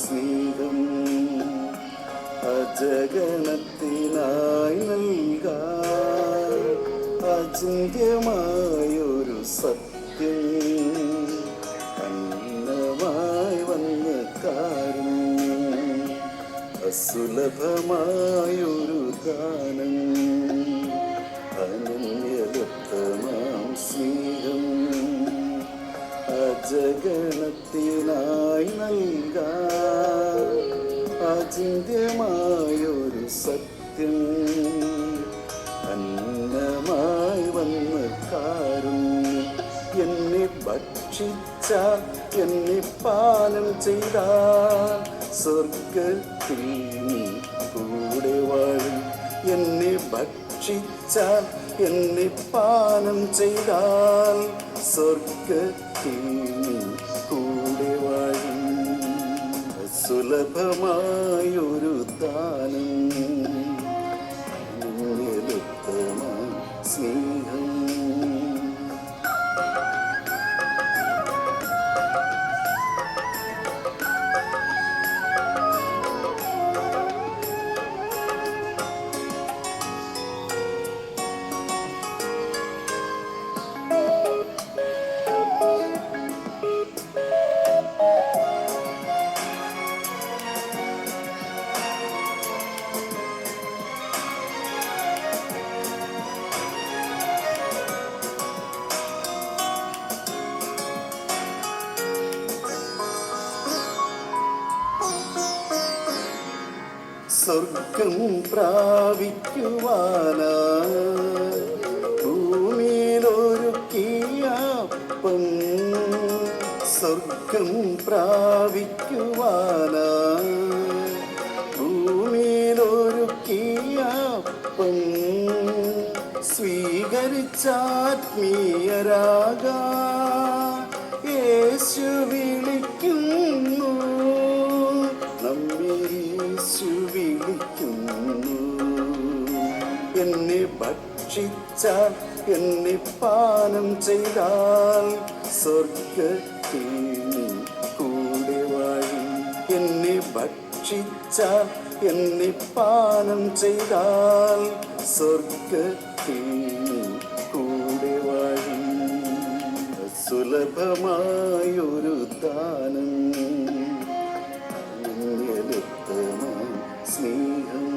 സ്നേഹം അജഗണത്തിനായി നൽകാൻ അചിന്ത്യമായൊരു സത്യം അന്നമായി വന്ന കാരുണ്യം അസുലഭമായൊരു ദാനം അനന്യലത്തമാം സ്നേഹം അജഗണത്തിനായി നൽകാൻ അചിന്ത്യമായൊരു സത്യം അന്നമായി വന്ന കാരുണ്യം എന്നെ ഭക്ഷിച്ചാൽ എന്നെ പാനം ചെയ്താൽ സ്വർഗത്തിൽ നീ കൂടെ വാഴും എന്നെ ഭക്ഷിച്ചാൽ എന്നെ പാനം ചെയ്താൽ സ്വർഗത്തിൽ നീ കൂടെ വാഴും സുലഭമായൊരു ദാനം സ്നേഹം സ്വർഗം പ്രാപിക്കുവാനായി ഭൂമിയിലൊരുക്കിയപ്പം സ്വർഗം പ്രാപിക്കുവാനായി ഭൂമിയിലൊരുക്കിയപ്പം സ്വീകരിച്ചാത്മീയരാകാൻ യേശു വിളിക്കുന്നു യേശു വിളിക്കുന്നു എന്നെ ഭക്ഷിച്ചാൽ എന്നെ പാനം ചെയ്താൽ സ്വർഗത്തിൽ നീ കൂടെ വാഴും എന്നെ ഭക്ഷിച്ചാൽ എന്നെ പാനം ചെയ്താൽ സ്വർഗത്തിൽ നീ കൂടെ വാഴും സുലഭമായൊരു ദാനം സ്നേഹം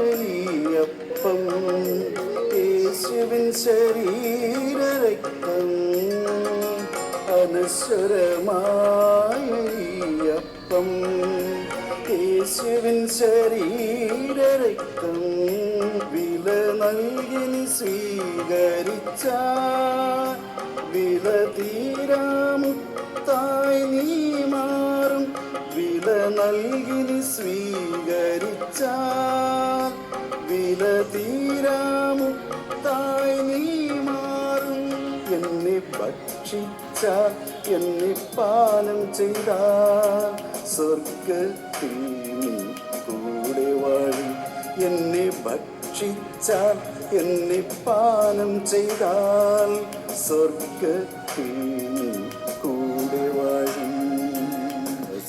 അനശ്വരമായപ്പം യേശുവിൻ ശരീരരക്തം അനശ്വരമായപ്പം യേശുവിൻ ശരീരരക്തം വില നൽകി സ്വീകരിച്ച വില തീരാമുത്തായി നീ മാറും വില നൽകി സ്വീകരിച്ച വില തീരാമുത്തായി നീ മാറും എന്നെ ഭക്ഷിച്ച എന്നെ പാനം ചെയ്ത സ്വർഗത്തിൽ നീ കൂടെ വാഴും എന്നെ ഭക്ഷിച്ച എന്നെ പാനം ചെയ്താൽ സ്വർഗത്തിൽ നീ കൂടെ വാഴും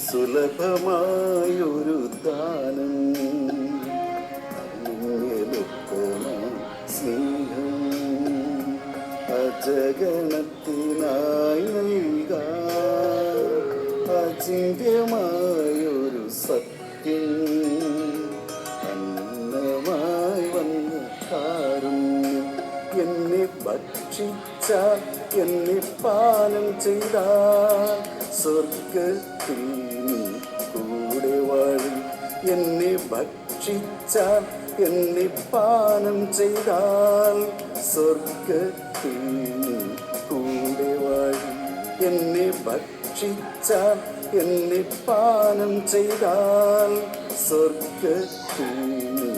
സുലഭമായൊരു ദാനം സ്നേഹം അജഗണത്തിനായി നൽകാൻ അചിന്ത്യമായൊരു സത്യം അന്നമായി വന്ന കാരുണ്യം എന്നെ ഭക്ഷിച്ച എന്നെ പാനം ചെയ്ത സ്വർഗത്തിൽ കൂടെ വാഴും എന്നെ ഭക്ഷിച്ചാൽ എന്നെ പാനം ചെയ്താൽ സ്വർഗത്തിൽ നീ കൂടെ വാഴും. എന്നെ ഭക്ഷിച്ചാൽ എന്നെ പാനം ചെയ്താൽ സ്വർഗത്തിൽ നീ